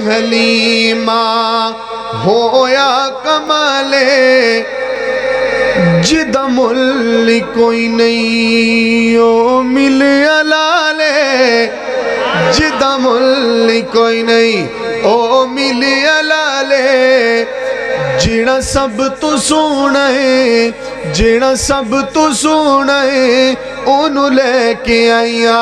حلیمہ ہویا کمالے جدہ ملی کوئی نہیں او ملے علالے جدہ ملی کوئی نہیں او ملے علالے جیڑا سب تو سونے جیڑا سب تو سونے انہوں لے کے آیا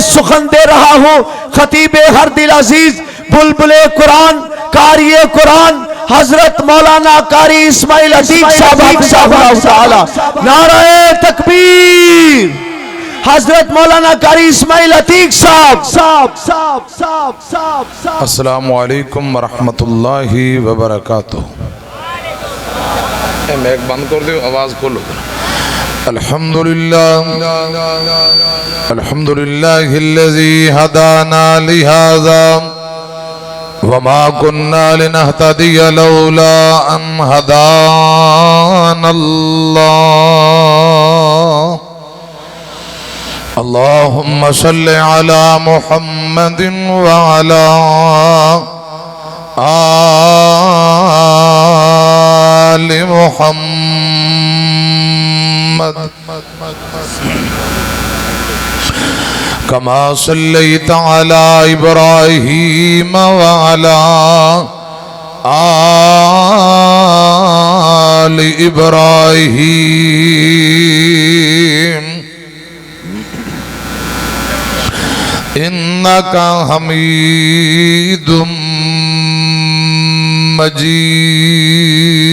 سخن دے رہا ہوں خطیب ہر دل عزیز بلبل قرآن قاری قرآن حضرت مولانا قاری اسماعیل عتیق صاحب اللہ تعالی نعرہ تکبیر حضرت مولانا قاری اسماعیل عتیق صاحب السلام علیکم ورحمت اللہ وبرکاتہ میں ایک بند کر دیو آواز کھولو الحمدللہ الذی ہدانا لہذا وما كنا لنهتدي لولا ان هدانا الله اللهم صل على محمد وعلى آل محمد كما صليت على إبراهيم وعلى آل إبراهيم إنك حميد مجيد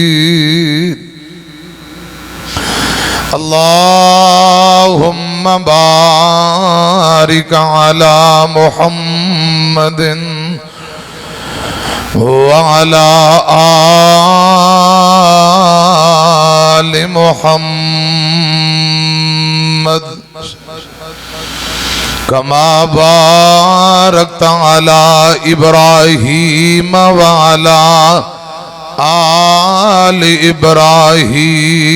اللهم بارك على محمد وعلى آل محمد كما باركت على إبراهيم وعلى آل إبراهيم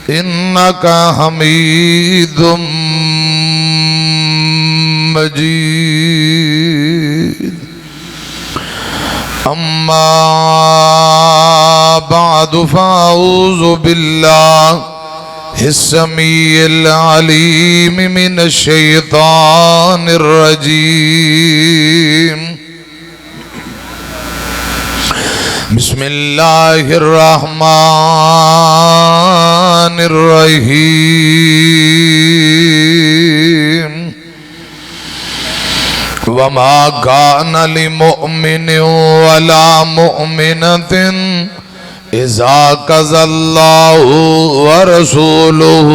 إنك حميد مجيد أما بعد فأعوذ بالله السميع العليم من الشيطان الرجيم بسم الله الرحمن الرحيم وما كان لمؤمن ولا مؤمنة إذا قضى الله ورسوله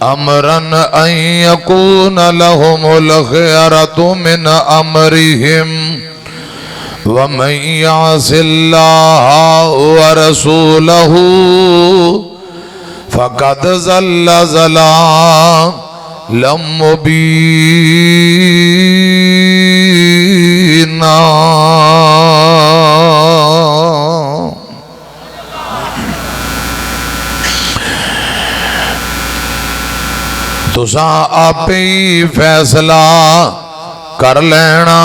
أمرا أن يكون لهم الخيرة من أمرهم ومن يعص الله ورسوله فقد ضل ضلالا مبينا تساں آپ ہی فیصلہ کر لینا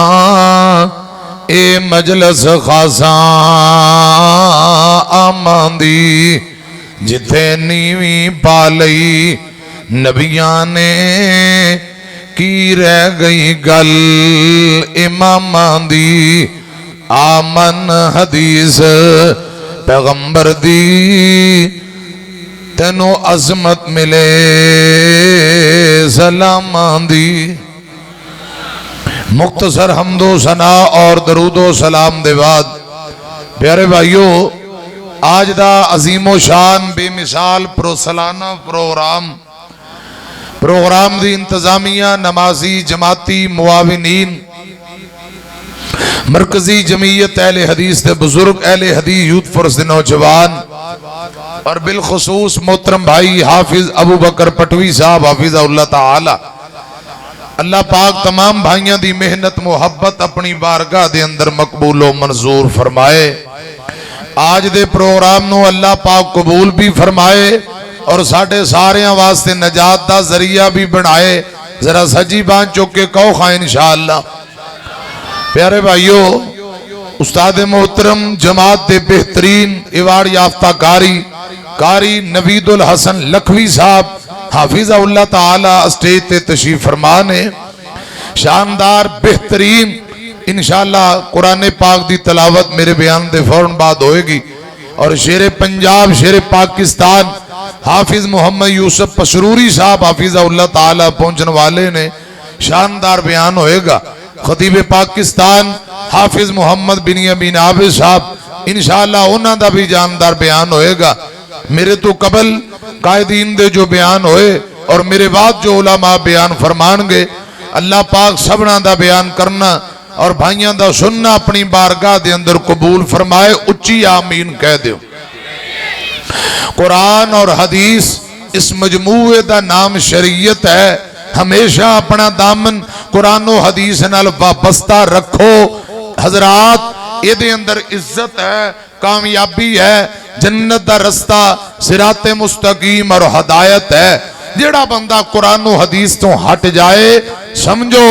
اے مجلس خاصاں آماندی جتھے نیویں پالئی نبیاں نے کی رہ گئی گل اماماں دی آمن حدیث پیغمبر دی تینو عظمت ملے سلاماں دی مختصر حمد و ثنا اور درود و سلام دے بعد پیارے بھائیو آج دا عظیم و شان بے مثال پروسلانہ پروگرام دی انتظامیہ نمازی جماعتی معاونین مرکزی جمعیت اہل حدیث دے بزرگ اہل حدیث یوتھ فرس دے نوجوان اور بالخصوص محترم بھائی حافظ ابو بکر پٹوی صاحب حافظ اللہ تعالی اللہ پاک تمام بھائیاں دی محنت محبت اپنی بارگاہ دے اندر مقبول و منظور فرمائے آج دے پروگرام نو اللہ پاک قبول بھی فرمائے اور ساڑھے سارے واسطے نجات دا ذریعہ بھی بنائے ذرا سجی بان چوکے کہو خواہ انشاءاللہ پیارے بھائیو، استاد محترم جماعت دے بہترین ایوارڈ یافتہ قاری نوید الحسن لکھوی صاحب حافظ اللہ تعالی اسٹیج تے تشریف فرمان ہے. شاندار بہترین انشاءاللہ قرآن پاک دی تلاوت میرے بیان دے فوراً بعد ہوئے گی، اور شیر پنجاب شیر پاکستان حافظ محمد یوسف پسروری صاحب حافظ اللہ تعالی پہنچن والے نے شاندار بیان ہوئے گا. خطیب پاکستان حافظ محمد بنیامین عابد صاحب انشاءاللہ انہاں دا بھی جاندار بیان ہوئے گا. میرے تو قبل قائدین دے جو بیان ہوئے اور میرے بعد جو علماء بیان فرمان گے، اللہ پاک سبنا دا بیان کرنا اور بھائیاں دا سننا اپنی بارگاہ دے اندر قبول فرمائے. اچھی آمین کہہ دیو. قرآن اور حدیث اس مجموعے دا نام شریعت ہے. ہمیشہ اپنا دامن قرآن و حدیث نال وابستہ رکھو حضرات. یہ دے اندر عزت ہے، کامیابی ہے، جنت دا رستہ، صراط مستقیم اور ہدایت ہے. جیڑا بندہ قرآن و حدیث تو ہٹ جائے سمجھو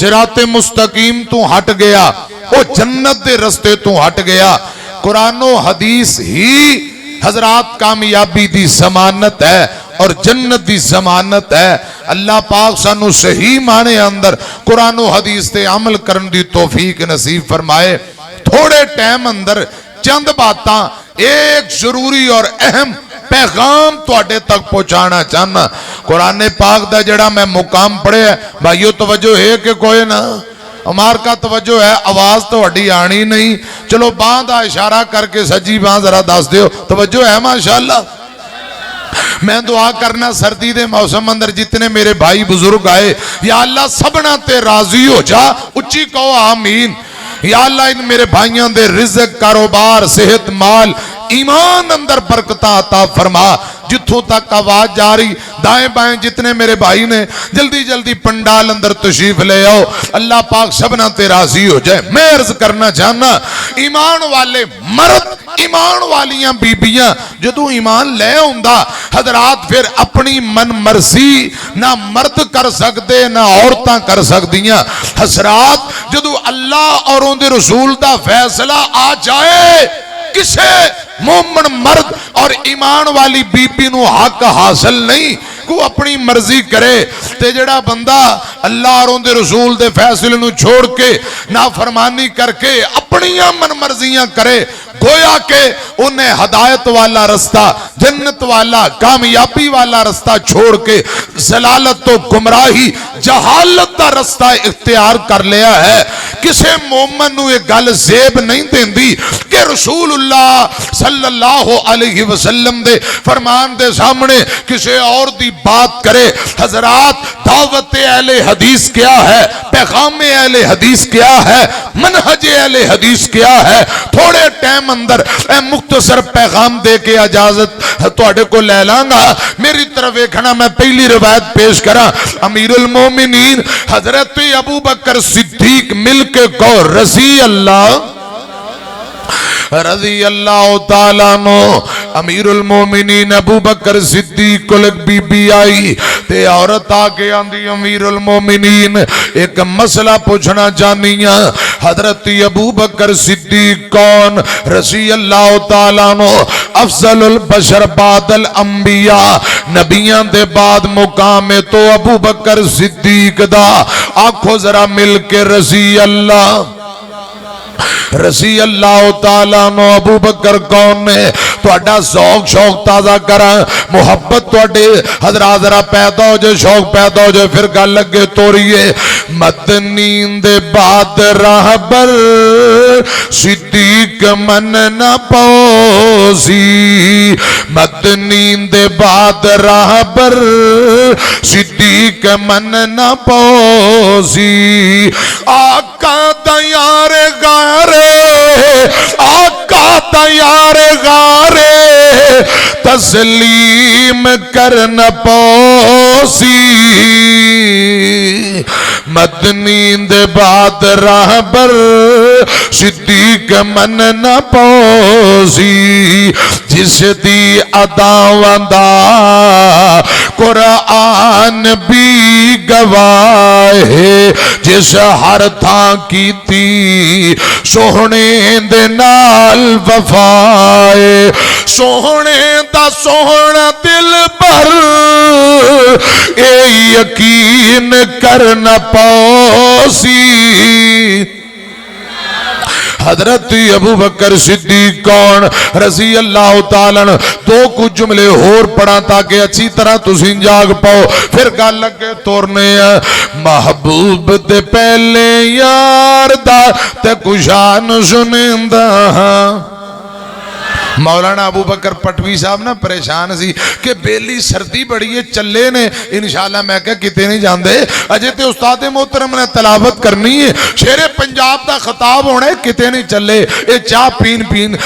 صراط مستقیم تو ہٹ گیا، وہ جنت دے رستے تو ہٹ گیا. قرآن و حدیث ہی حضرات کامیابی دی ضمانت ہے اور جنت دی ضمانت ہے. اللہ پاک سانو صحیح معنی اندر قرآن و حدیث تے عمل کرن دی توفیق نصیب فرمائے. تھوڑے ٹائم اندر چند باتاں ایک ضروری اور اہم پیغام تواڈے تک پہنچانا چاہنا. قرآن پاک دا جڑا میں مقام پڑھے ہے بھائیو توجہ ہے کہ کوئی نہ ہمار کا توجہ ہے، آواز تو وڈی آنی نہیں. چلو باں دا اشارہ کر کے سجی باں ذرا دس دیو. توجہ ہے ماشاءاللہ. میں دعا کرنا سردی دے موسم اندر جتنے میرے بھائی بزرگ آئے یا اللہ سبنا تے راضی ہو جا. اچھی کہو آمین. یا اللہ ان میرے بھائیوں دے رزق، کاروبار، صحت، مال، ایمان اندر برکتہ عطا فرما. جتھوں تک آواز جاری دائیں بائیں جتنے میرے بھائی نے جلدی جلدی پنڈال اندر تشریف لے آؤ. اللہ پاک سبنا تے راضی ہو جائے. میں عرض کرنا چاہنا ایمان والے مرد، ایمان والیاں بیبیاں جدو ایمان لے ہوندہ حضرات پھر اپنی من مرضی نہ مرد کر سکتے نہ عورتاں کر سکتیاں. حضرات جدو اللہ اور ان دے رسول دا فیصلہ آ جائے کسے مومن مرد اور ایمان والی بی بی نو حق حاصل نہیں کو اپنی مرضی کرے. تے جڑا بندہ اللہ اور ان دے رسول دے فیصلے نو چھوڑ کے نافرمانی کر کے اپنیاں من مرضیاں کرے گویا کہ انہیں ہدایت والا رستہ، جنت والا، کامیابی والا رستہ چھوڑ کے ضلالت و گمراہی، جہالت دا رستہ اختیار کر لیا ہے. کسے مومن نو ایک گل زیب نہیں دیندی کہ رسول اللہ صلی اللہ علیہ وسلم دے فرمان دے سامنے کسے اور دی بات کرے. حضرات دعوت اہل حدیث کیا ہے، پیغام اہل حدیث کیا ہے، منہج اہل حدیث کیا ہے. تھوڑے ٹائم اندر اے مختصر پیغام دے کے اجازت تواڈے کو لے لانگا. میری طرف ایکھنا میں پہلی روایت پیش کرا. امیر المومنین حضرت ابو بکر صدیق مل کے کو رضی اللہ تعالیٰ نو. امیر المومنین ابو بکر صدیق کو لگ بی بی آئی تے عورت آکے آندھی امیر المومنین ایک مسئلہ پوچھنا چاہنیاں. حضرت ابو بکر صدیق کون رضی اللہ تعالیٰ نو افضل البشر بعد الانبیاء، نبیان دے بعد مقام تو ابو بکر صدیق دا. آنکھو ذرا مل کے رضی اللہ تعالیٰ نو. ابو بکر کون نے توڑا ذوق شوق تازہ کرا، محبت توڑے حضرات ذرا پیدا ہو جائے، شوق پیدا ہو جائے. پھر گل لگے توڑیے مدنین دے بعد راہبر صدیق من نہ پوسی. مدنین دے بعد راہبر صدیق من نہ پوسی. آقا تیار غارے، آقا تیار غارے تسلیم کرنا پوسی. مدنین دے بعد راہبر صدیق من نہ پوسی. جس دی اداواں دا قرآن بھی گواہ جس ہر تھاں کیتی سوہنے دے نال وفائے سوہنے دا سوہنا دل پر اے یقین کرنا پوسی حضرت ابو بکر صدیق کون رضی اللہ تعالیٰ دو کچھ جملے اور پڑھا تاکہ اچھی طرح تسیں جاگ پاؤ پھر گل لگے تورنے محبوب دے پہلے یار دا تے کشان سنندہ مولانا ابو بکر پٹوی صاحب نا پریشان سی کہ بیلی سردی بڑی ہے چلے نے انشاءاللہ میں کہا کتے نہیں جان دے اجے تے استاد محترم نے تلاوت کرنی ہے شیر پنجاب دا خطاب ہونا ہے کتے نہیں چلے اے چاہ پین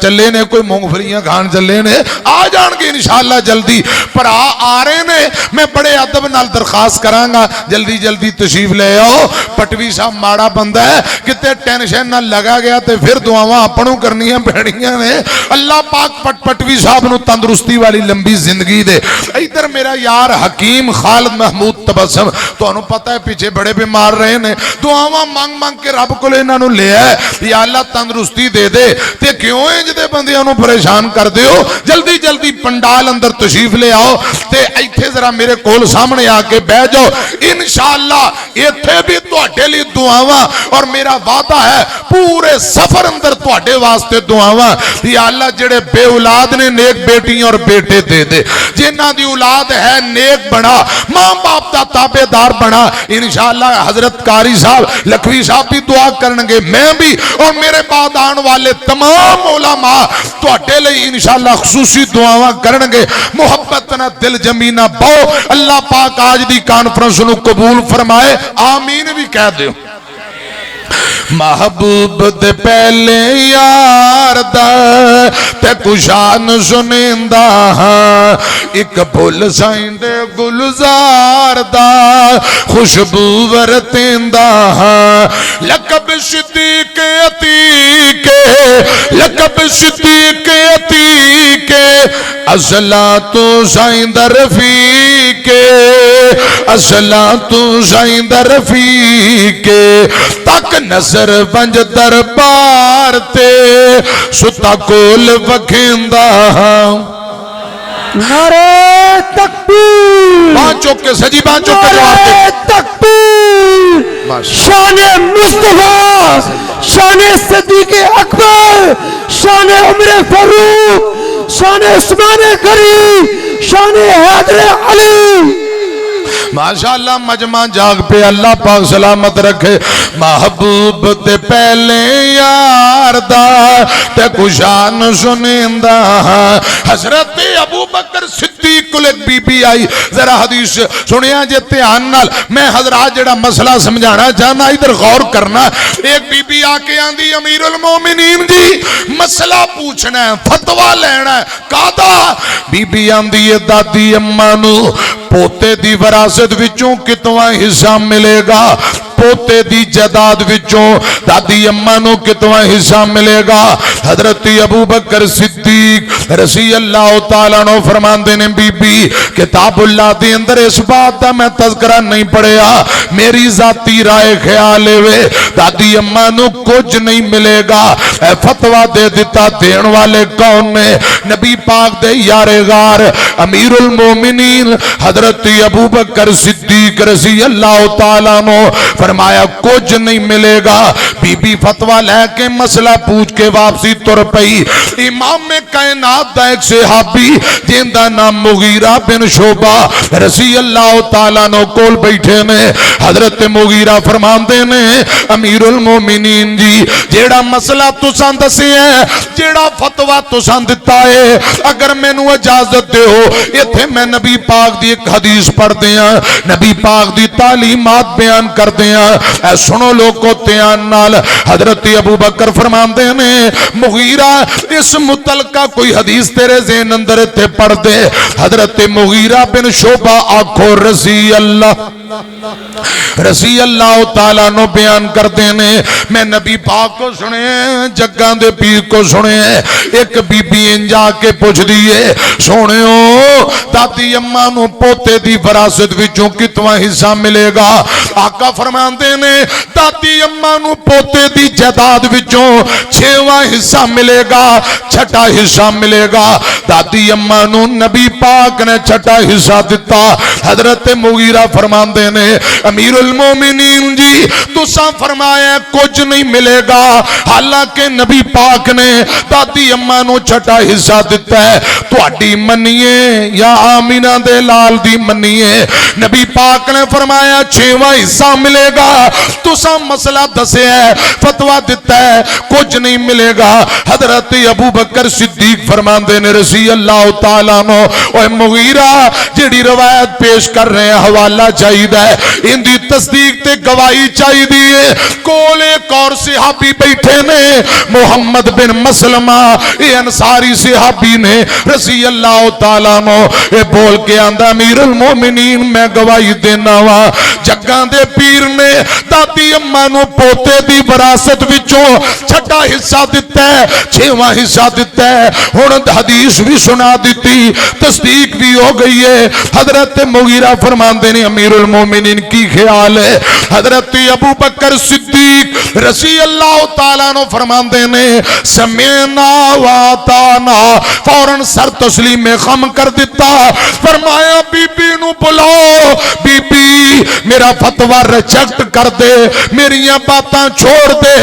چلے نے کوئی مونگفلیاں کھان چلے نے آ جان گے انشاءاللہ جلدی پر آ رہے نے میں بڑے ادب نال درخواست کرانگا جلدی جلدی تشریف لے آؤ پٹوی صاحب ماڑا بندہ ہے کتے ٹینشن نہ لگا گیا تے پھر دعاواں اپنوں کرنیاں پیڑیاں نے اللہ پاک پٹوی صاحب نو تندرستی والی لمبی زندگی دے ادھر میرا یار حکیم خالد محمود تبسم تو انہوں پتہ ہے پیچھے بڑے بیمار رہے نے دعاواں مانگ مانگ کے رب کو لینا نو لے ہے یا اللہ تندرستی دے دے تے کیوں ہیں جدے بندیاں نو پریشان کر دے ہو جلدی جلدی پنڈال اندر تشریف لے آؤ تے ایتھے ذرا میرے کول سامنے آ کے بہ جاؤ انشاءاللہ ایتھے بھی تواڈے لی دعاواں اور میرا وعدہ ہے پورے سفر اندر تواڈے واسطے دعاواں یا اللہ جڑے بے اولاد نے نیک بیٹیاں اور بیٹے دے دے جنہ دی اولاد ہے نیک بنا ماں باپ دا تابع دار بنا انشاءاللہ حضرت قاری صاحب لکھوی صاحب بھی دعا کرنگے میں بھی اور میرے بعد آن والے تمام علماء تو اٹھے لئے انشاءاللہ خصوصی دعاواں کرنگے محبت نہ دل جمینہ باؤ اللہ پاک آج دی کانفرنس نو قبول فرمائے آمین بھی کہہ دے محبوب دے پہلے یار دا تے کشان سنندہ ایک بھول سائن دے گلزار دا خوشبو ورتندہ لقب صدیق عتیق لقب صدیق عتیق اصلاۃ سائن دا رفیق اصلاۃ سائن دا رفیق تک نظر بنج دربار تے ستا کول وکھیندہ نعرہ تکبیر بانچوں کے سجی بانچوں کے جواب دے نعرہ تکبیر شان مصطفیٰ شان صدیق اکبر شان عمر فاروق شان عثمان کریم شان حیدر علی ماشاءاللہ مجمع جاگ پہ اللہ پاک سلامت رکھے محبوب تے پہلے یار دا تے کشان سنندہ حضرت ابو بکر صدیق کو ایک بی بی آئی ذرا حدیث سنیا جتے آنال میں حضرات جڑا مسئلہ سمجھانا چاہنا ادھر غور کرنا ایک بی بی آکے آندھی امیر المومنین جی مسئلہ پوچھنا ہے فتوہ لینا ہے کہتا بی بی آندھی دادی امانو پوتے دی وراثت وچوں کتنا حصہ ملے گا پوتے دی جداد وچوں دادی اماں نو کتنا حصہ ملے گا حضرت ابو بکر صدیق رضی اللہ تعالیٰ نو فرماندے نے بی بی کتاب اللہ دی اندر اس بات دا میں تذکرہ نہیں پڑھیا میری ذاتی رائے خیال ہوئے دادی اماں نو کچھ نہیں ملے گا اے فتوہ دے دیتا دین والے کون نے نبی پاک دے یار غار امیر المومنین حضرت ابو بکر صدیق رضی اللہ تعالیٰ نو فرمایا کچھ نہیں ملے گا بی بی فتوہ لے کے مسئلہ پوچھ کے واپسی تر پئی امام کائنات دا ایک صحابی جن دا نام مغیرہ بن شعبہ رضی اللہ تعالیٰ نو کول بیٹھے نے حضرت مغیرہ فرماندے نے امیر المومنین جی جیڑا مسئلہ تسان دسے ہیں جیڑا فتوہ تسان دیتا ہے اگر میں نو اجازت دے ہو یہ تھے میں نبی پاک دی ایک حدیث پڑھ دیا نبی پاک دی تعلیمات بیان کر دیا اے سنو لوگو تیان نال حضرت ابو بکر فرماندے نے مغیرہ اس متعلقہ کوئی حدیث تیرے ذہن اندر تے پڑھ دے. حضرت مغیرہ بن شعبہ آکھو رضی اللہ تعالیٰ نو بیان کر دینے میں نبی پاک کو سنے جگاں دے پیر کو سنے ایک بی بی انجا کے پوچھ دیئے سونے ہو دادی اماں نو پوتے دی وراثت وچوں کتنا حصہ ملے گا. آقا فرمان دینے دادی اماں نو پوتے دی جائیداد وچوں 6واں حصہ ملے گا, چھٹا حصہ ملے گا. دادی اماں نو نبی پاک نے چھٹا حصہ دیتا. حضرت مغیرہ فرمان دینے امیر المومنین جی تساں فرمایا کچھ نہیں ملے گا, حالانکہ نبی پاک نے دادی اماں نو چھٹا حصہ دیتا ہے. تہاڈی منیے یا آمینہ دے لال دی منیے نبی پاک نے فرمایا 6واں حصہ ملے گا. تساں مسئلہ دسے ہے فتوہ دیتا ہے کچھ نہیں ملے گا. حضرت ابو بکر صدیق فرماندے نے رضی اللہ تعالیٰ نو اوے مغیرہ جڑی روایت پیش کر رہے ہیں حوالہ چاہیے ہے ان دی تصدیق تے گواہی چاہیے دیئے. کول ایک اور صحابی بیٹھے نے محمد بن مسلمہ یہ انصاری صحابی نے رضی اللہ تعالیٰ نو اے بول کے آندہ امیر المومنین میں گواہی دینا وا جگاں دے پیر نے دادی اماں نو پوتے دی وراثت وچوں چھٹا حصہ دیتا ہے 6واں حصہ دیتا ہے. ہن حدیث بھی سنا دیتی تصدیق بھی ہو گئی ہے. حضرت مغیرہ فرماندے نے امیر المومنین کی خیال ہے. حضرت ابو بکر صدیق رضی اللہ تعالیٰ نو فرماندے نے سمعنا واتانا فوراً سر تسلیم خم کر دیتا. فرمایا بی بی نو بلاؤ, بی بی میرا فتوہ ریجیکٹ کر دے, میریاں باتاں چھوڑ دے.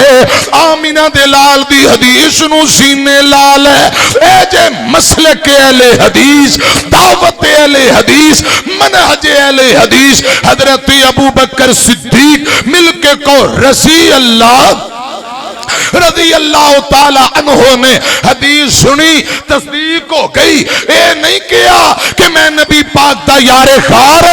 آمینہ دے لال دی حدیث نو سینے لال ہے. اے جے مسلک اہل حدیث, دعوت اہل حدیث, منہج اہل حدیث. حضرت ابو بکر صدیق مل کے کو رضی اللہ تعالیٰ عنہ نے حدیث سنی تصدیق ہو گئی. اے نہیں کیا کہ میں نبی پاک دا یار خار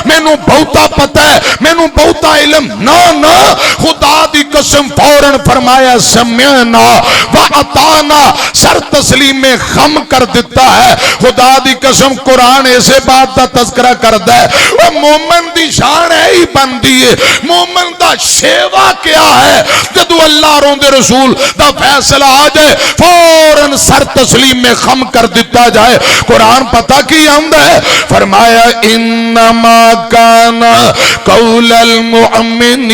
میں نو بہتا پتہ ہے میں نو بہتا علم, نا خدا دی قسم فوراً فرمایا سمعنا وعطانا سر تسلیم میں خم کر دیتا ہے. خدا دی قسم قرآن ایسے بات دا تذکرہ کردہ ہے وہ مومن دی شان ہے ہی بندی ہے. مومن دا شیوہ کیا ہے جدو اللہ روندے رسول دا فیصلہ آ جائے فوراً سر تسلیم میں خم کر دیتا جائے. قرآن پتہ کی آمد ہے فرمایا انما کان قول المؤمنین,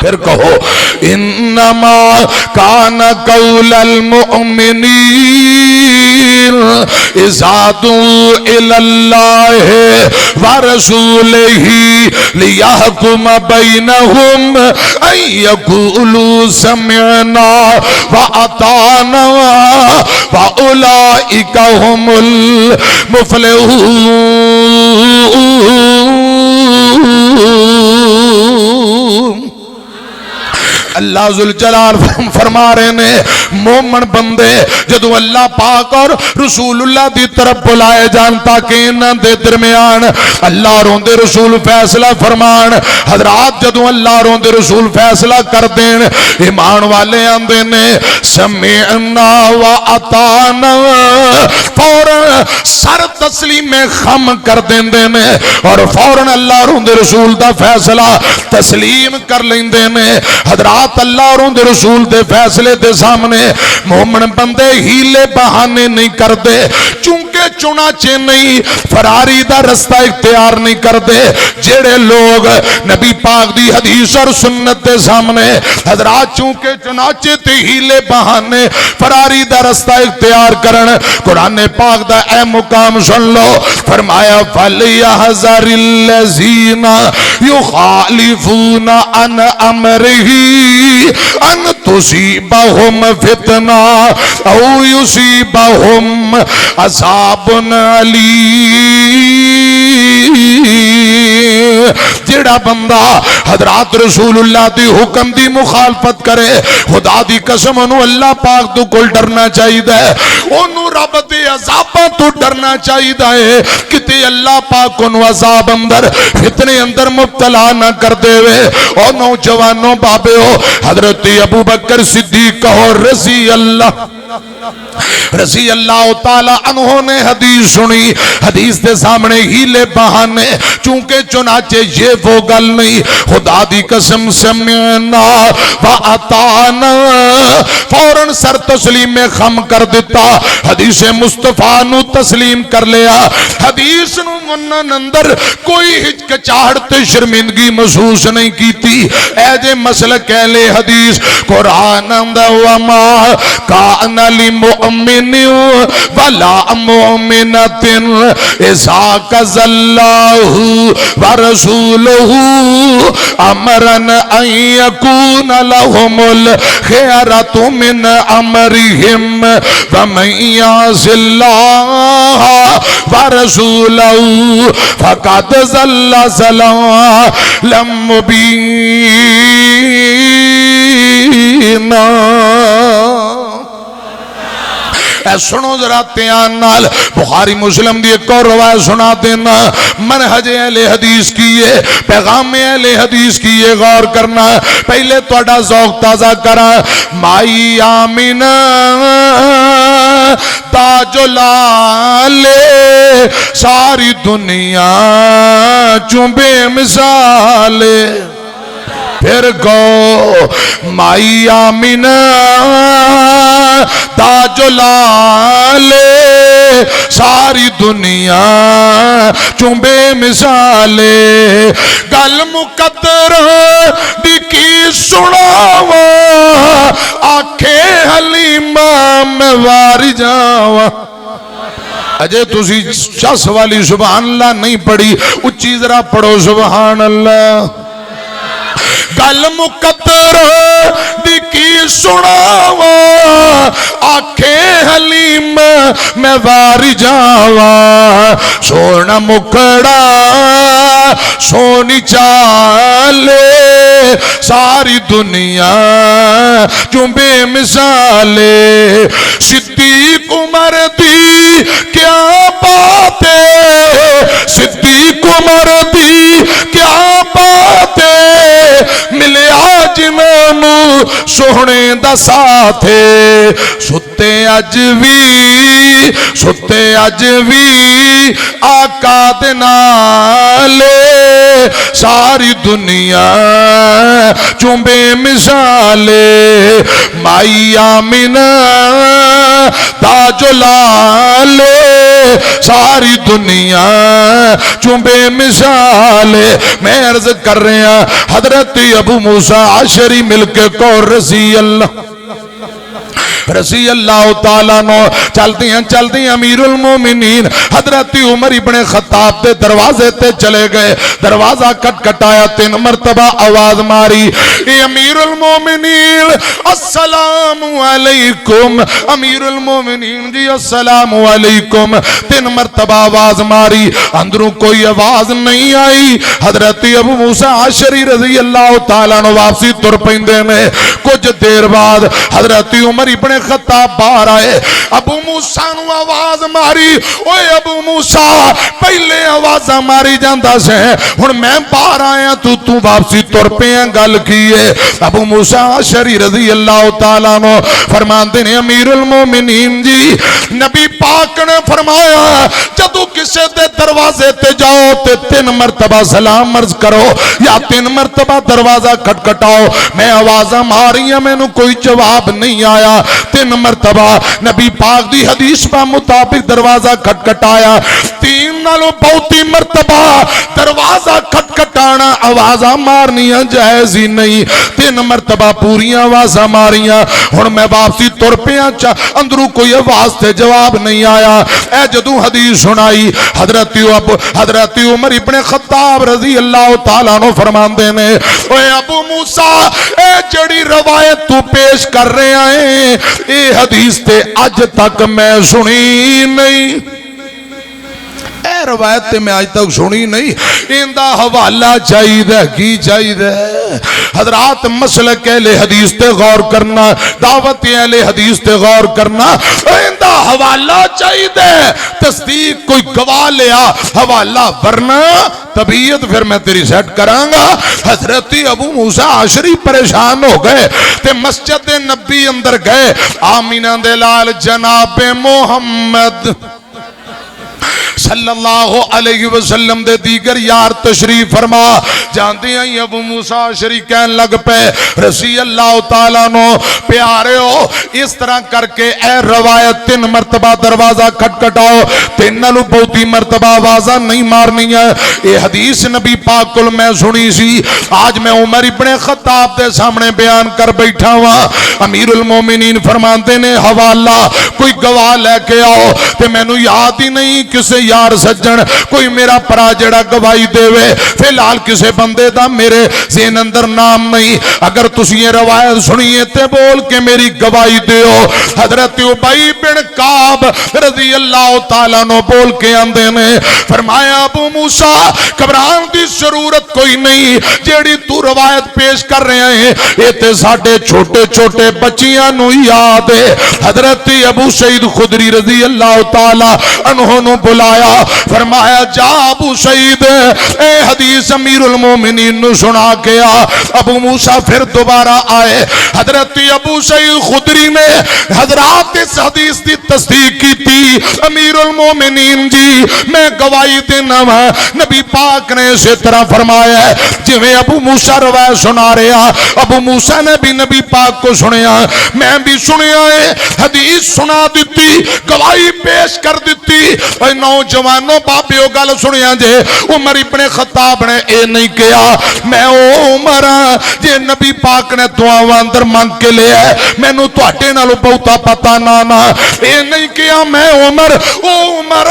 پھر کہو انما کان قول المؤمنین اذا دعوا الی اللہ ورسولہ لیحکم بینہم ان یقولوا سمعنا واطعنا واولئک هم المفلحون. اللہ ذوالجلال فرما رہے نے مومن بندے جدو اللہ پاک اور رسول اللہ دی طرف بلائے جان تاکہ انہاں دے درمیان اللہ روندے رسول فیصلہ فرمان. حضرات جدو اللہ روندے رسول فیصلہ کر دین ایمان والے آندے نے سمعنا واطعنا فوراً سر تسلیم میں خم کر دین دینے اور فوراً اللہ روندے رسول دا فیصلہ تسلیم کر لین دینے. حضرات اللہ اور دے رسول دے فیصلے دے سامنے مومن بندے ہیلے بہانے نہیں کر دے, چونکہ چنانچہ نہیں فراری دا رستہ اختیار نہیں کر دے. جڑے لوگ نبی پاک دی حدیث اور سنت دے سامنے حضرات چونکہ چنانچہ تے ہیلے بہانے فراری دا رستہ اختیار کرن, قرآن پاک دا اے مقام سن لو فرمایا فَلْيَحْذَرِ الَّذِينَ يُخَالِفُونَ عَنْ أَمْرِهِ ان تصیبہم فتنہ او یصیبہم عذاب علیم. جیڑا بندہ حضرات رسول اللہ دی حکم دی مخالفت کرے خدا دی قسم انہوں اللہ پاک تو کل ڈرنا چاہیے انہوں رب دے عذاباں تو ڈرنا چاہیے کتے اللہ پاک انہوں عذاب اندر فتنے اندر مبتلا نہ کر دے وے اور نوجوانوں بابے ہو حضرت ابو بکر صدیق اور رضی اللہ تعالی عنہ نے حدیث سنی حدیث دے سامنے ہیلے بہانے چونکہ چنانچہ یہ وہ گل نہیں خدا دی قسم سمعنا وعطانا فوراً سر تسلیم میں خم کر دیتا حدیث مصطفیٰ نو تسلیم کر لیا حدیث نو منن اندر کوئی ہچکچاہٹ تے شرمندگی محسوس نہیں کیتی اے جے مسلک اہل حدیث قرآن اندر وما کان لمؤمن ولا مؤمنۃ اذا قضى الله ورسوله امرا ان يكون لهم الخيرة من امرهم ومن يعص الله ورسوله فقد ضل ضلالا مبینا اے سنو ذرا تیان نال بخاری مسلم دی ایک اور روایت سنا دینا منہج اہل حدیث کیے پیغام اہل حدیث کیے غور کرنا پہلے توڑا ذوق تازہ کرا مائی آمینہ تاج لالے ساری دنیا چوبے مثالے پھر گو مائی آمینہ تاج لالے ساری دنیا چوبے مثالے گل مقدر دی کی سناوا آنکھیں حلیمہ میں واری جاوا اجے تسی شخص والی سبحان اللہ نہیں پڑھی اچھی ذرا پڑھو سبحان اللہ گل مقدر دی کی سناوا آنکھیں حلیم میں واری جاوا سونا مکڑا سونی چالے ساری دنیا جو بے مثالے صدیق عمر دی کیا باتیں صدیق عمر دی کیا باتیں ملے آج نامو سونے دا ساتھے ستے اج وی آقا دے نالے ساری دنیا چوبے مثالے مائی آمینہ تاج لالے ساری دنیا چوبے مثالے میں عرض کر رہے ہیں حضرت ابو موسیٰ عشری مل کے کو رضی اللہ تعالیٰ نو چلتی ہیں امیر المومنین حضرت عمر ابن خطاب دے دروازے تے چلے گئے دروازہ کٹ کٹایا 3 مرتبہ آواز ماری اے امیر المومنین السلام علیکم امیر المومنین جی السلام علیکم 3 مرتبہ آواز ماری اندروں کوئی آواز نہیں آئی حضرت ابو موسیٰ عشری رضی اللہ تعالیٰ نو واپسی تر پیندے میں کچھ دیر بعد حضرت عمر ابن خطاب باہر آئے ابو موسیٰ نو آواز ماری اوے ابو موسیٰ پہلے آواز ماری جاندہ سے ہن میں باہر آیا تو واپسی تر پہ ہیں گل کیے ابو موسیٰ عشری رضی اللہ تعالیٰ نو فرمان دینے امیر المومنین جی نبی پاک نے فرمایا جدو کسے دے دروازے تے جاؤ تے 3 مرتبہ سلام عرض کرو یا 3 مرتبہ دروازہ کھٹکھٹاؤ میں آوازاں ماری ہیں میں نو کوئی جواب نہیں آیا 3 مرتبہ نبی پاک دی حدیث پا مطابق دروازہ کھٹکھٹایا 3 نالو بہتی مرتبہ دروازہ کھٹکھٹانا آوازاں مارنیاں جائز ہی نہیں 3 مرتبہ پوریاں آوازاں ماریاں ہن میں واپسی تر پیاں اندروں کوئی آواز تے جواب نہیں آیا اے جدوں حدیث سنائی حضرت عمر ابن خطاب رضی اللہ تعالیٰ نو فرمان دینے اے ابو موسیٰ اے جڑی روایت تو پیش کر رہے ہیں اے حدیث تے اج تک میں سنی نہیں اے روایت تے میں آج تک سنی نہیں اندہ حوالہ چاہیے کی چاہیے حضرات مسلک اہل حدیث تے غور کرنا دعوت اہل حدیث تے غور کرنا اندہ حوالہ چاہیے تصدیق کوئی گواہ لیا حوالہ ورنہ طبیعت پھر میں تیری سیٹ کرانگا حضرت ابو موسیٰ عشری پریشان ہو گئے تے مسجد نبی اندر گئے آمینہ دلال جناب محمد صلی اللہ علیہ وسلم دے دیگر یار تشریف فرما جانتے ہیں ابو موسیٰ عشری کہن لگ پہ رضی اللہ تعالیٰ نو پیارے ہو اس طرح کر کے اے روایت 3 مرتبہ دروازہ کھٹکھٹاؤ 3 نلو بہتی مرتبہ آوازہ نہیں مارنی ہے یہ حدیث نبی پاک کل میں سنی سی آج میں عمر ابن خطاب دے سامنے بیان کر بیٹھا ہوا امیر المومنین فرماتے نے حوالہ کوئی گواہ لے کے آؤ تے میں نو یاد ہی نہیں کسے یار سجن کوئی میرا پرا جڑا گواہی دے وے فی الحال کسے بندے دا میرے ذہن اندر نام نہیں اگر تسی یہ روایت سنیے تے بول کے میری گواہی دیو حضرت ابی بن کعب رضی اللہ تعالیٰ نو بول کے آندے نے فرمایا ابو موسیٰ گھبران دی ضرورت کوئی نہیں جیڑی تو روایت پیش کر رہے ہیں یہ تے ساڑھے چھوٹے چھوٹے بچیاں نو یاد ہے حضرت ابو سعید خدری رضی اللہ تعالیٰ انہوں نے بلایا فرمایا جا ابو سعید اے حدیث امیر المومنین نو سنا گیا ابو موسیٰ پھر دوبارہ آئے حضرت ابو سعید خدری نے حضرات اس حدیث دی تصدیق کی تھی امیر المومنین جی میں گواہی دینا نبی پاک نے اسی طرح فرمایا ہے جی میں ابو موسیٰ روایت سنا رہا ابو موسیٰ نے بھی نبی پاک کو سنیا میں بھی سنیا ہے حدیث سنا دیتی گواہی پیش کر دیتی اے نوجوانوں باپیو گل سنیا جے عمر ابن خطاب نے اے نہیں کیا میں او عمر جے نبی پاک نے دعاواں اندر مانگ کے لے ہے میں نو تواڈے نالو بہتا پتہ نہ اے نہیں کیا میں عمر او عمر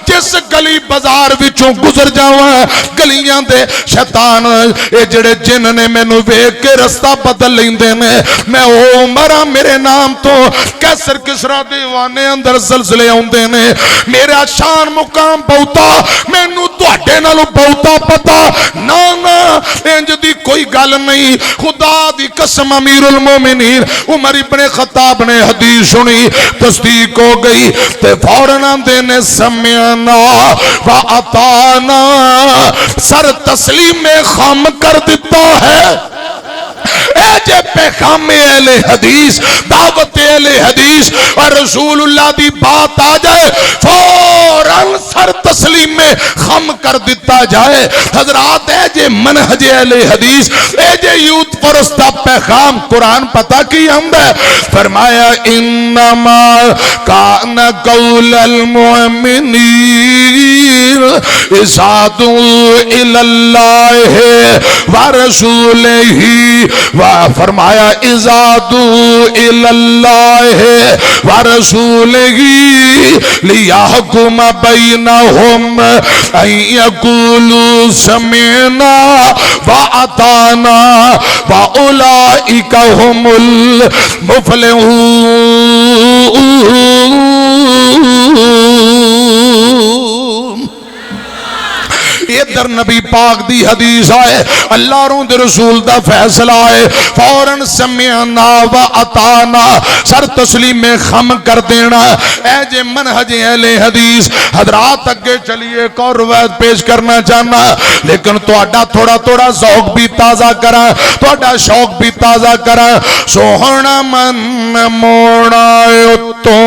جس گلی بازار وچوں گزر جاواں گلیاں دے شیطان اے جڑے جن نے مینوں ویکھ کے رستہ بدل لیندے نے میں او عمر میرے نام تو کیسر کسرا دیوانے اندر زلزلے اوندے نے میرا شان مقام بہتا میں نو تواڈے نالو بہتا پتا نا انج دی کوئی گل نہیں خدا دی قسم امیر المومنین عمر ابن خطاب نے حدیث سنی تصدیق ہو گئی تے فوراً آندے نے سمعنا و اطعنا سر تسلیم میں خم کر دیتا ہے اے جے پیغام اہل حدیث دعوت اہل حدیث اور رسول اللہ دی بات آ جائے فوراً سر تسلیم میں خم کر دیتا جائے حضرات اے جے منہج اہل حدیث اے جے یوت پرستا پیغام قرآن پتہ کی ہم ہے فرمایا انما کان قول المؤمنین ازادو الاللہ ورسولہ فرمایا ازادو الاللہ ورسولہ لیحکم بینہم ان یقولوا سمعنا واطعنا واولئک هم المفلحون ادھر نبی پاک دی حدیث آئے اللہ رون دے رسول دا فیصلہ آئے فوراً سمعنا و اطعنا سر تسلیم میں خم کر دینا اے جے منہج اہل حدیث حضرات اگے چلیے ایک اور روایت پیش کرنا چاہنا لیکن تھوڑا ذوق بھی تازہ کرا تھوڑا شوق بھی تازہ کرا سوہنا من موڑا تو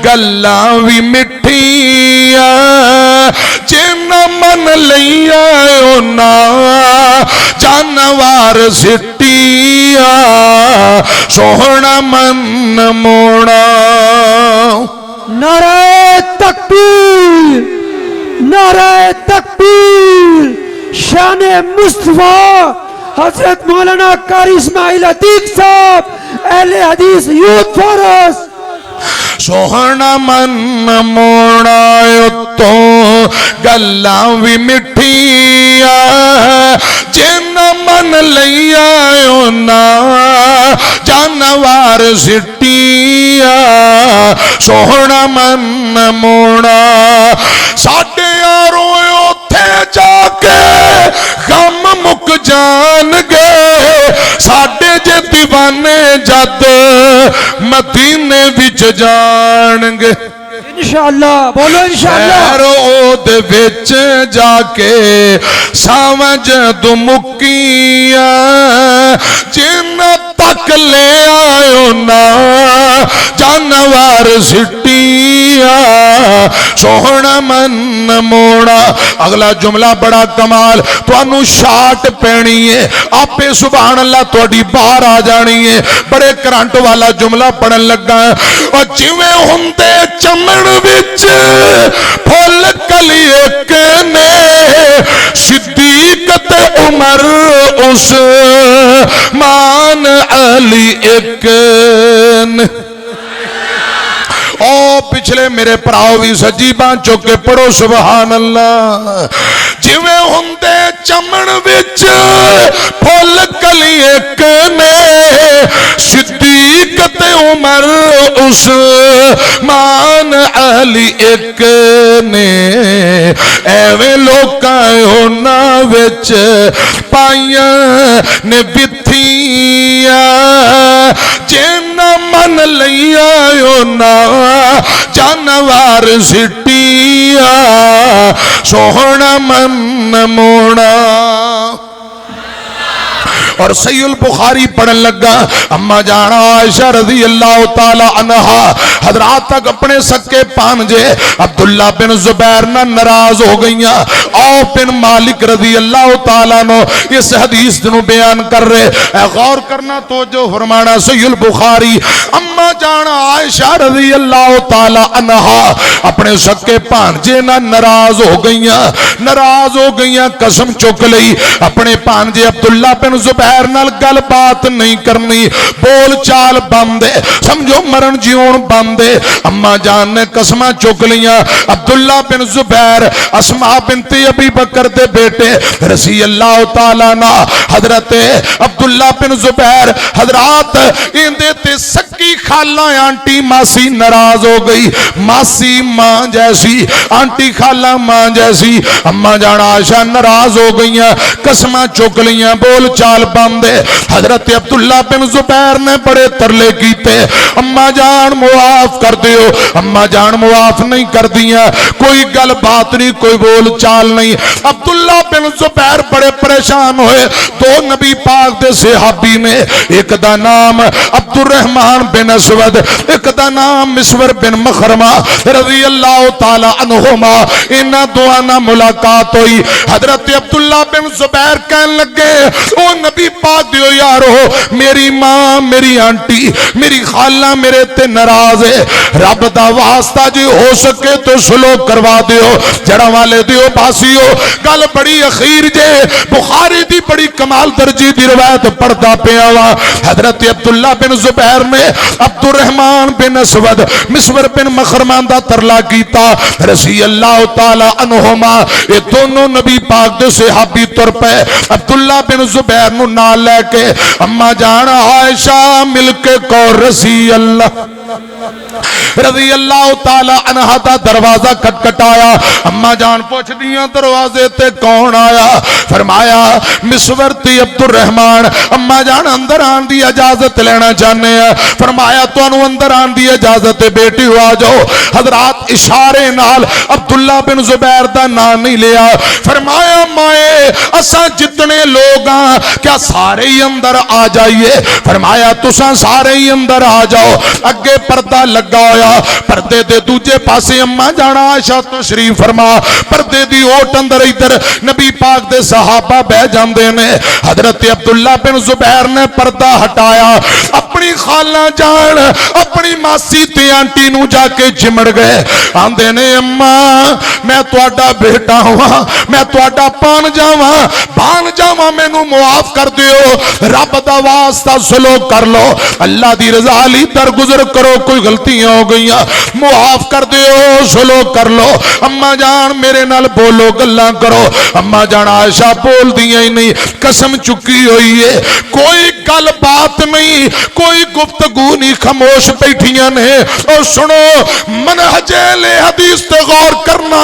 گلاں وی مٹھیاں جن من لیا اونا جانوار سٹیا سوہنا من موڑا نعرہ تکبیر نعرہ تکبیر شان مصطفیٰ حضرت مولانا قاری اسماعیل عتیق صاحب اہل حدیث یوتھ فورس سوہنا من موڑا تو گلاں وی مٹھیاں جن من لیا اونا جانوار سٹیاں سوہنا من موڑا ساڑھے مدینے وچ جان گے انشاءاللہ بولو انشاءاللہ خیر او دے وچ جا کے سمجھ دمکیاں جن تک لے آئو نا جانور سٹیاں سوہنا من موڑا اگلا جملہ بڑا کمال تو انو شاٹ پینی ہے آپے سبحان اللہ تو اڈی باہر آ جانی ہے بڑے کرانٹ والا جملہ پڑھن لگا ہے اور جویں ہوندے چمن وچ پھول کلی ایک نے صدیق تے عمر عثمان علی ایک نے او پچھلے میرے پراؤ بھی سجی بان چوکے پڑھو سبحان اللہ جویں ہوندے چمن وچ پھول کلی ایک نے صدیق تے عمر عثمان علی ایک نے ایویں لوکاں ہونا وچ پائیاں نے بتھیاں جن من لیا ہونا جانوار سٹیاں سوہنا من موڑا اور صحیح البخاری پڑھن لگا اما جانا عائشہ رضی اللہ تعالی عنہا حضرات تک اپنے سکے پانجے عبداللہ بن زبیر نہ ناراض ہو گئیاں عوف بن مالک رضی اللہ تعالیٰ عنہ اس حدیث جنو بیان کر رہے اے غور کرنا تو جو فرمانا صحیح البخاری اما جانا عائشہ رضی اللہ تعالی عنہا اپنے سکے پانجے نہ ناراض ہو گئیاں قسم چک لئی اپنے پانجے عبداللہ بن زبیر نال گل بات نہیں کرنی بول چال بندے سمجھو مرن جیون بندے اما جان نے قسمہ چک لیاں عبداللہ بن زبیر اسماء بنت ابی بکر دے بیٹے رضی اللہ تعالیٰ نا حضرت عبداللہ بن زبیر حضرات اندے تے سکی خالہ آنٹی ماسی ناراض ہو گئی ماسی ماں جیسی آنٹی خالہ ماں جیسی اما جان عائشہ ناراض ہو گئیاں قسمہ چک لیاں بول چال بندے حضرت عبداللہ بن زبیر نے بڑے ترلے کیتے اما جان معاف کر دیو اما جان معاف نہیں کر دیا کوئی گل بات نہیں کوئی بول چال نہیں عبداللہ بن زبیر بڑے پریشان ہوئے دو نبی پاک دے صحابی نے ایک دا نام عبد الرحمن بن اسود ایک دا نام مسور بن مخرمہ رضی اللہ تعالی عنہما انہاں دعانا ملاقات ہوئی حضرت عبداللہ بن زبیر کہن لگے او نبی پاک دیو یارو میری ماں میری آنٹی میری خالہ میرے تے ناراض ہے رب دا واسطہ جی ہو سکے تو سلوک کروا دیو جڑا والے دیو باسیو گل بڑی اخیر جے بخاری دی بڑی کمال درجی دی روایت پڑھتا پیا وا حضرت عبداللہ بن زبیر نے عبد الرحمن بن اسود مسور بن مخرمان دا ترلا کیتا رضی اللہ تعالی عنہما یہ دونوں نبی پاک دے صحابی تر پہ عبداللہ بن زبیر نو نال لے کے اما جان عائشہ مل کے کو رضی اللہ تعالی عنہ دا دروازہ کٹکٹایا اما جان پوچھ دیاں دروازے تے کون آیا فرمایا مسور تی عبد الرحمن اما جان اندر آن دی اجازت لینا چاہنے ہیں فرمایا تو انو اندر آن دی اجازت بیٹی ہو آ جاؤ حضرات اشارے نال عبداللہ بن زبیر دا نام نہیں لیا فرمایا مائے اسا جتنے لوگ ہیں کیا سارے ہی اندر آ جائیے فرمایا تساں سارے ہی اندر آ جاؤ اگے پردہ لگا ہویا پردے دے دوجے پاسے اما جانا عائشہ تشریف فرما پردے دی اوٹ اندر ادھر نبی پاک دے صحابہ بہ جاندے نے حضرت عبداللہ بن زبیر نے پردہ ہٹایا اپنی خالہ جان اپنی ماسی تے آنٹی نو جا کے چمڑ گئے آندے نے اما میں تواڈا بیٹا ہوا میں تواڈا پان جاواں میں نو معاف کر دیو رب دا واسطہ سلوک کر لو اللہ دی رضا لی در گزر کرو کوئی غلطیاں ہو گئیاں معاف کر دیو سلوک کر لو اما جان میرے نال بولو گلاں کرو اما جان عائشہ بول دیاں ہی نہیں قسم چکی ہوئی ہے کوئی گل بات نہیں کوئی کوئی گفتگو نہیں خاموش بیٹھیاں نے اور سنو منہج اہل حدیث تے غور کرنا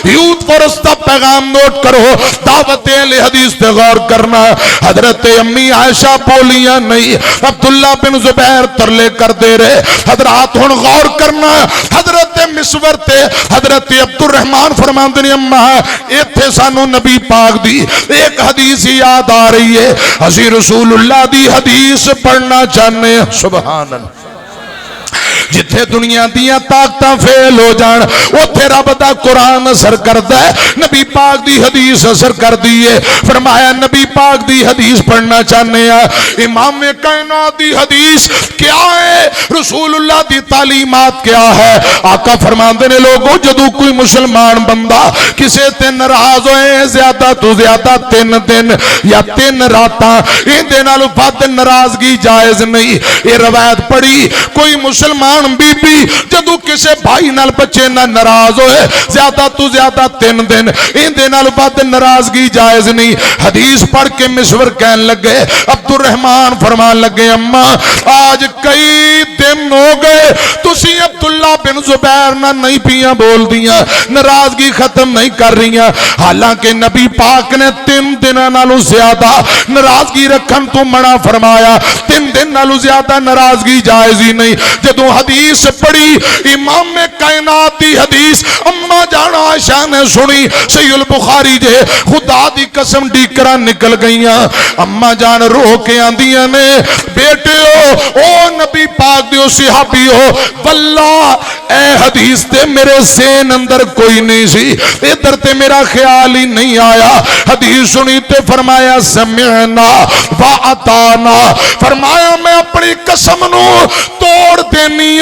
یوتھ فورس دا پیغام نوٹ کرو دعوت اہل حدیث تے غور کرنا حضرت امی عائشہ بولیاں نہیں عبداللہ بن زبیر ترلے کر دے رہے حضرات ہن غور کرنا حضرت مسور تے حضرت عبد الرحمن فرماندے نے اماں ایتھے سانو نبی پاک دی ایک حدیث یاد آ رہی ہے اسی رسول اللہ دی حدیث پڑھنا چاہنے سبحان اللہ جتھے دنیا دیاں طاقتاں فیل ہو جان اوتھے رب دا قرآن اثر کردا ہے نبی پاک دی حدیث اثر کر دیئے فرمایا نبی پاک دی حدیث پڑھنا چاہنے ہیں امام کائنات دی حدیث کیا ہے رسول اللہ دی تعلیمات کیا ہے آقا فرماندے نے لوگوں جدو کوئی مسلمان بندہ کسے تے ناراض ہوئے زیادہ تو زیادہ 3 دن یا 3 راتاں ان دے نال ود ناراضگی جائز نہیں یہ روایت پڑھی کوئی مسلمان بی بی جدو کسے بھائی نال بچے نہ ناراض ہوئے زیادہ تو زیادہ 3 دن ان دے نال ود ناراضگی جائز نہیں حدیث پڑھ کے مسور کہن لگے عبد الرحمن فرمان لگے اماں آج کئی دن ہو گئے تسی عبداللہ بن زبیر نہ نہیں پیاں بول دیاں ناراضگی ختم نہیں کر رہی ہیں حالانکہ نبی پاک نے 3 دنوں نالوں زیادہ ناراضگی رکھن تو منع فرمایا 3 دن نالوں زیادہ ناراضگی جائز ہی نہیں جدوں حدیث پڑھی امام کائنات دی حدیث اما جان عائشہ نے سنی صحیح البخاری جے خدا دی قسم ڈیکرا نکل گئیاں اما جان رو کے آندیاں نے بیٹے ہو او نبی پاک دیو صحابی ہو واللہ اے حدیث تے میرے ذہن اندر کوئی نہیں سی ادھر تے میرا خیال ہی نہیں آیا حدیث سنی تے فرمایا سمعنا وعطانا فرمایا میں اپنی قسم نو توڑ دینی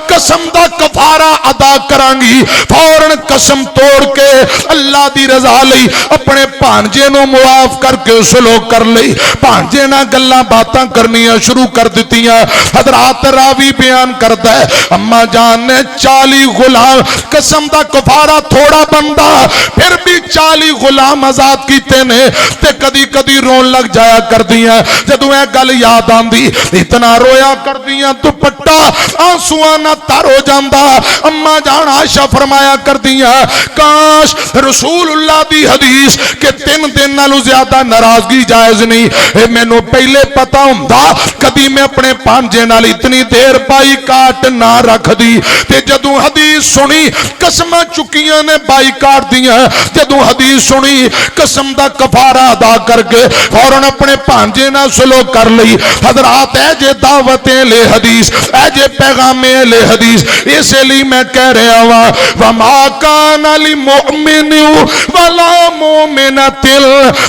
قسم دا کفارہ ادا کرانگی فوراً قسم توڑ کے اللہ دی رضا لئی اپنے پانجے نو معاف کر کے سلوک کر لئی پانجے نہ گلاں باتاں کرنیاں شروع کر دیتیاں حضرات راوی بیان کرتا ہے اما جان نے 40 غلام قسم دا کفارہ تھوڑا بندہ پھر بھی 40 غلام آزاد کیتے نے تے کدی کدی رون لگ جایا کر دیاں جدوں اے گل یاد آندی اتنا رویا کر دیاں دوپٹہ آنسوانا تر ہو جاندہ اما جان عائشہ فرمایا کر دیا کاش رسول اللہ دی حدیث کہ 3 دن نالوں زیادہ ناراضگی جائز نہیں میں نو پہلے پتا ہوندا کبھی میں اپنے پانجے نال اتنی دیر بائی کاٹ نہ رکھ دی تے جدوں حدیث سنی قسم چکیاں نے بائی کاٹ دیا جدوں حدیث سنی قسم دا کفارہ ادا کر کے فوراً اپنے پانجے نہ سلوک کر لئی حضرات اے جے دعوتیں لے حدیث اے جے پیغام اہل حدیث اسے لی میں کہہ رہا ہوا وَمَا كَانَ لِمُؤْمِنِ وَلَا مُؤْمِنَةٍ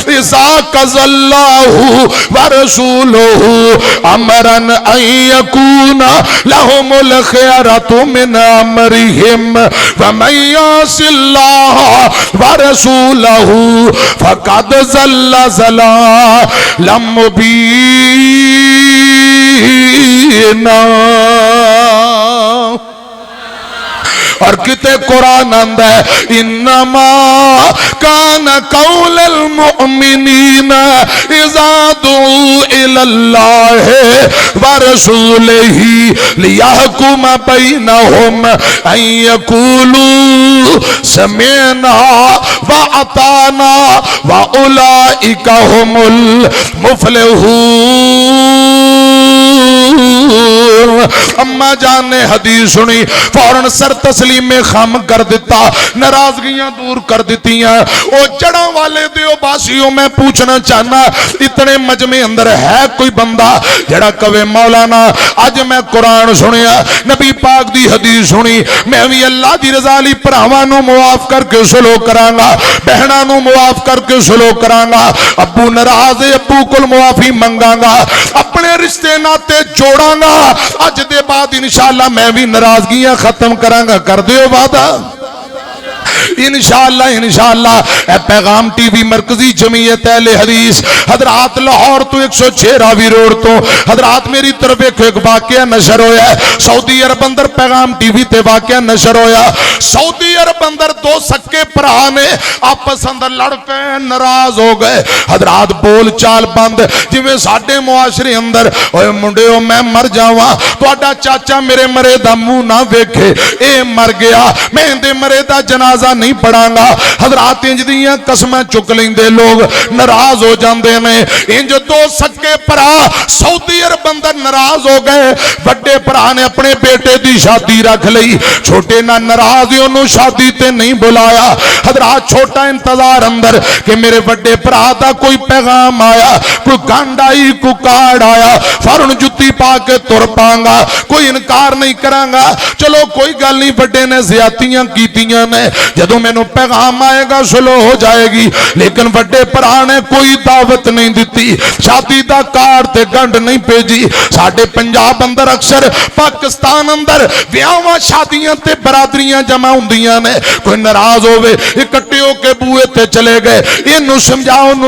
إِذَا قَضَى اللَّهُ وَرَسُولُهُ أَمْرًا أَن يَكُونَ لَهُمُ الْخِيَرَةُ مِنْ أَمْرِهِمْ وَمَن يَعْصِ اللَّهَ وَرَسُولَهُ فَقَدْ ضَلَّ ضَلَالًا مُبِينًا اور کتے قرآن اندہ ہے انما کان قول المؤمنین اذا دعو الاللہ ورسولہ لیحکم بینہم ان یقولوا سمعنا وعطانا واولئک هم المفلحون اما جان نے حدیث سنی فوراً سر تسلیم میں خم کر دیتا ناراضگیاں دور کر دیتیاں او جڑا والے دیو باسیوں میں پوچھنا چاہنا اتنے مجمع اندر ہے کوئی بندہ جڑا کوے مولانا آج میں قرآن سنیا نبی پاک دی حدیث سنی میں بھی اللہ دی رضا لی پراوانو معاف کر کے سلوک کرانگا بہنانو معاف کر کے سلوک کرانگا ابو ناراض ابو کل معافی منگانگا اپنے رشتے ناتے جوڑانگا اج دے بعد انشاءاللہ میں بھی ناراضگیاں ختم کرانگا کر دیو وعدہ انشاءاللہ اے پیغام ٹی وی مرکزی جمعیت اہل حدیث حضرات لاہور تو 106 راوی روڈ تو حضرات میری طرف ایک واقعہ نشر ہویا ہے سعودی عرب اندر پیغام ٹی وی تے واقعہ نشر ہویا سعودی عرب اندر دو سکے پرا نے آپس اندر لڑ پے ناراض ہو گئے حضرات بول چال بند جویں ساڈے معاشرے اندر اوے منڈیو میں مر جاواں تہاڈا چاچا میرے مرے دا منہ نہ ویکھے اے مر گیا میں دے مرے دا جنازہ نہیں پڑھاں گا حضرات انج دیاں قسمیں چک لیندے لوگ ناراض ہو جاندے نے انج دو سکے پرا سعودی عرب اندر ناراض ہو گئے بڑے پرا نے اپنے بیٹے دی شادی رکھ لئی چھوٹے نہ ناراض انہوں شادی تے نہیں بلایا حضرات چھوٹا انتظار اندر کہ میرے بڑے پرا دا کوئی پیغام آیا کوئی گانڈ آئی کوئی کارڈ آیا فورن جتی پا کے تر پانگا کوئی انکار نہیں کرانگا چلو کوئی گل نہیں بڑے نے زیادتیاں کیتیاں نے جدوں میں نو پیغام آئے گا سلو ہو جائے گی لیکن بڑے پرا نے کوئی دعوت نہیں دیتی شادی دا کارڈ تے گنڈ نہیں بھیجی ساڈے پنجاب اندر اکثر پاکستان اندر بیاواں شادیاں تے برادریاں جمع ہوندیاں نے کوئی ناراض ہوئے اکٹھے ہو کے بوئے تے چلے گئے انہوں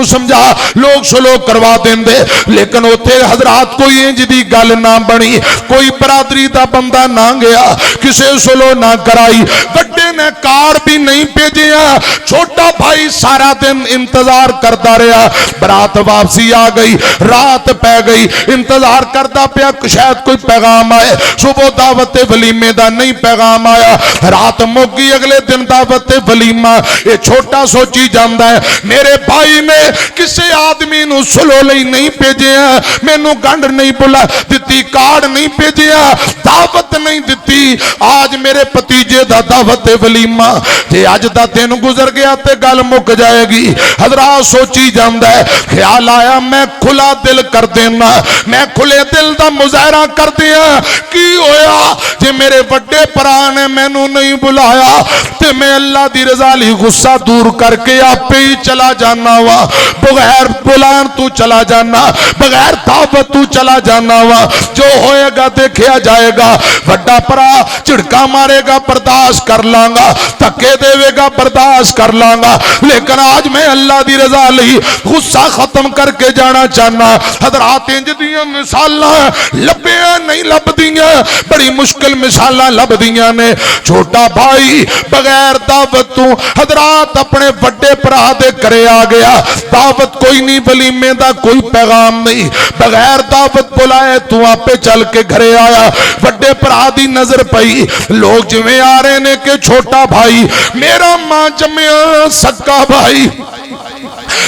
سمجھا لوگ سلو کروا دیندے لیکن اوتھے حضرات کوئی انج دی گل نہ بنی کوئی برادری دا بندہ نہ گیا کسے سلو نہ کرائی بڑے نے کار بھی نہیں بھیجیا چھوٹا بھائی سارا دن انتظار کرتا رہا برات واپسی آ گئی رات پہ گئی انتظار کرتا پیا شاید کوئی پیغام آئے صبح دعوت ولیمے دا نہیں پیغام آیا رات موگی اگلے دن دعوت ولیمہ یہ چھوٹا سوچی جاندہ ہے میرے بھائی نے کسے آدمی نو سلو لئی نہیں بھیجیا میں نو گنڈ نہیں بلا دیتی کارڈ نہیں بھیجیا دعوت نہیں دیتی آج میرے پتیجے دا دعوت ولیمہ جے آج دا دن گزر گیا تے گل مک جائے گی حضرات سوچی جاندہ ہے خیال آیا میں کھلا دل کر دینا میں کھلے دل دا مظاہرہ کر دیا کی ہویا جے میرے بڑے پرا نے میں نو نہیں بلایا تے میں اللہ دی رضا لی غصہ دور کر کے آپ ہی چلا جانا وا بغیر بلان تو چلا جانا بغیر دعوت تو چلا جانا وا جو ہوئے گا دیکھیا جائے گا بڑا پرا چڑکا مارے گا برداشت کر لانگا تکے دے گا برداشت کر لانگا لیکن آج میں اللہ دی رضا لی غصہ ختم کر کے جانا چاہنا حضرات انج دیاں مثالاں لبیاں نہیں لب دیاں بڑی مشکل مثالاں لب دیاں نے چھوٹا بھائی بغیر دعوت تو حضرات اپنے بڑے پرا دے کرے آ گیا دعوت کوئی نہیں ولیمے دا کوئی پیغام نہیں بغیر دعوت بلائے تو آپ پہ چل کے گھرے آیا بڑے پرا دی نظر پئی لوگ جویں آ رہے نے کہ چھوٹا بھائی میرا ماں جمعہ سکا بھائی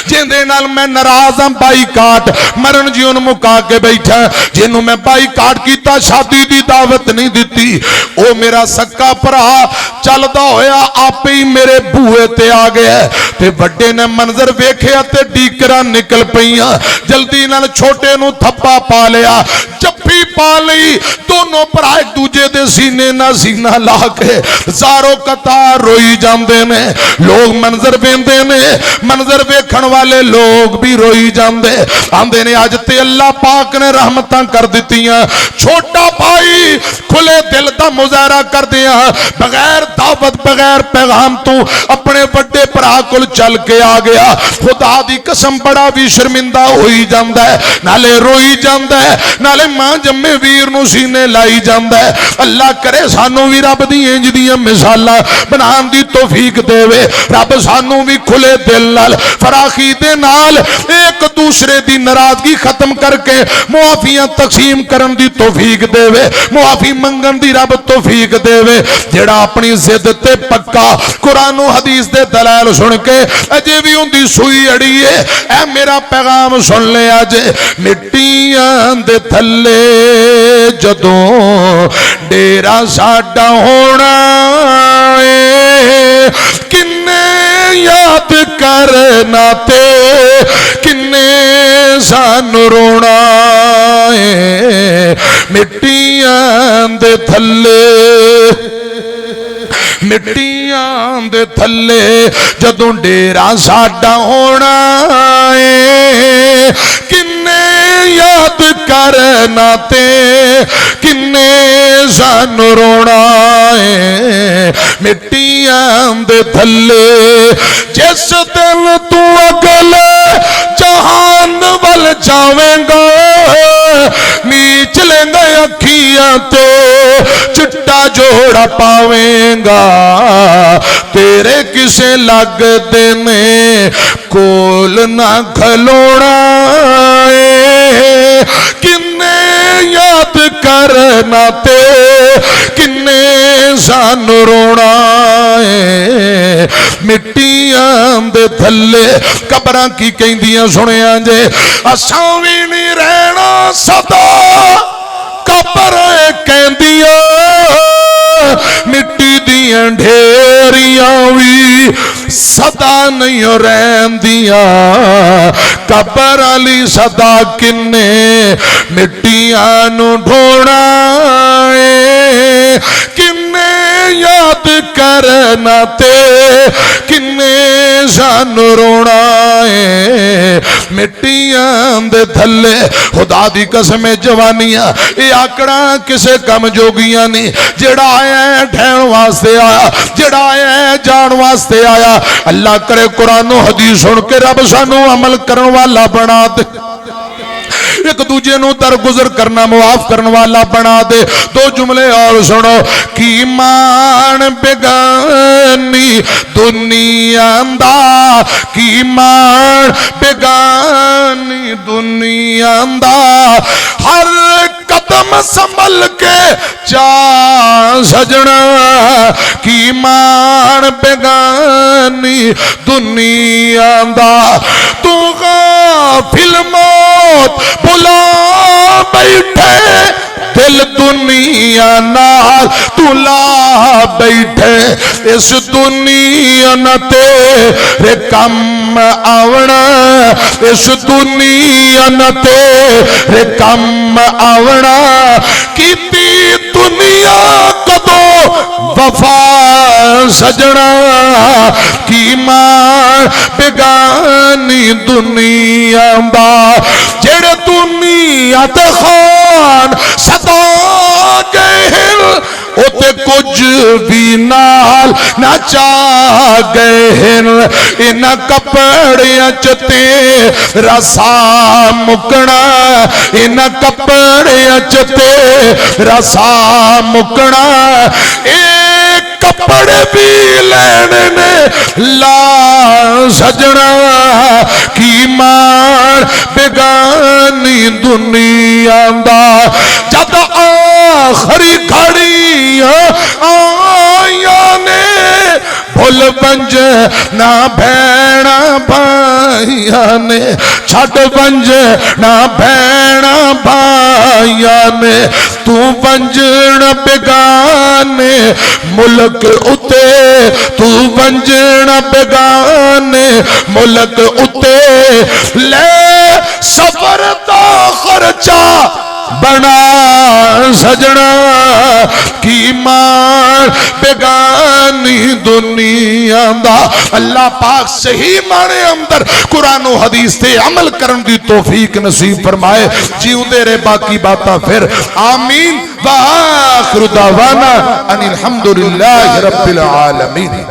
جن دے نال میں ناراض ہاں بائی کاٹ مرن جی ان مکا کے بیٹھا جنہوں میں بائی کاٹ کیتا شادی دی دعوت نہیں دیتی او میرا سکا پرا چل دا ہویا آپ ہی میرے بوئے تے آ گیا تے بڑے نے منظر ویکھیا تے ڈیکرا نکل پئیاں جلدی نال چھوٹے نو تھپا پا لیا جپی پا لئی دونوں پرا ایک دوجے دے سینے نہ سینہ لا کے زارو قطار روئی جاندے نے لوگ منظر بیندے نے منظر ویکھن والے لوگ بھی روئی جاندے آندے نے آج تے اللہ پاک نے رحمتاں کر دیتیاں چھوٹا بھائی کھلے دل دا مظاہرہ کر دیا بغیر دعوت بغیر پیغام تو اپنے بڑے پرا کل چل کے آ گیا خدا دی قسم بڑا بھی شرمندہ ہوئی جاندہ ہے نالے روئی جاندہ ہے نالے ماں جمع ویر نو سینے لائی جاندہ ہے اللہ کرے سانو بھی رب دی انج دیاں مثالاں بنان دی توفیق دے وے رب سانو بھی کھلے دل نال فراخی دے نال ایک دوسرے دی ناراضگی ختم کر کے معافیاں تقسیم کرن دی توفیق دے وے معافی منگن دی رب توفیق دے وے جڑا اپنی ضد تے پکا قرآن و حدیث دے دلائل سن کے اجے بھی ان دی سوئی اڑی ہے اے میرا پیغام سن لے اجے مٹیاں دے تھلے جدوں ڈیرا ساڈا ہونا ہے کنے یاد کرنا تے کنے سان رونا ہے مٹیاں دے تھلے مٹیاں دے تھلے جدوں ڈیرا ساڈا ہونا ہے کنے یاد کرنا تے کنے سان رونا ہے مٹیاں دے تھلے جس دن تو اگلے جہان وال جاویں گا نیچ لیں گا اکھیاں تے چٹا جوڑا پاویں گا تیرے کسے لگ دینے کول نہ کھلونا ہے کنے یاد کرنا تے کنے سان رونا ہے مٹیاں دے تھلے قبراں کی کہندیاں سنیاں جے اساں وی نہیں رہنا سدا قبر کہندیاں مٹی دیاں ڈھیریاں وی صدا نہیں رہندیاں قبر علی صدا کنے مٹیاں نو ڈھونا کنے یاد کرنا تے کنے سان رونا ہے مٹیاں دے تھلے خدا دی قسم جوانیاں یہ آکڑا کسے کم جوگیاں نہیں جڑا آیا ہے ڈھین واسطے آیا جڑا آیا ہے جان واسطے آیا اللہ کرے قرآن و حدیث سن کے رب سانو عمل کرن والا بنا دے ایک دوجے نو درگزر کرنا معاف کرنے والا بنا دے دو جملے اور سنو کی مان بیگانی دنیا دا کی مان بیگانی دنیا دا ہر قدم سنبھل کے چا سجنا کی مان بیگانی دنیا دا تو غافل موت بلا بیٹھے دل دنیا نال تلا بیٹھے اس دنیا نہ تیرے کم آونا اس دنیا نہ تیرے کم آونا کیتی دنیا کدو وفا سجنا کی ماں بیگانی دنیا دا جڑے دنیا تے خان ستا گئے اوتے کچھ بھی نال نہ چاہ گئے ان کپڑیاں چتے رسا مکنا ان کپڑیاں چتے رسا مکنا ایک کپڑے بھی لینے نے لا سجنا کی مان بیگانی دنیا دا جد آخری کھڑی آیا نے بھول بنج نہ بھیڑا بھائیا نے چھٹ بنج نہ بھیڑا بھائیا نے تو بنجن بیگانے ملک اتے تو بنجن بیگانے ملک اتے لے سفر دا خرچہ بنا سجنا کی مان بیگانی دنیا دا اللہ پاک صحیح مانے اندر قرآن و حدیث تے عمل کرن دی توفیق نصیب فرمائے جیوں دے رے باقی باتا پھر آمین وآخر دعوانا ان الحمدللہ رب العالمین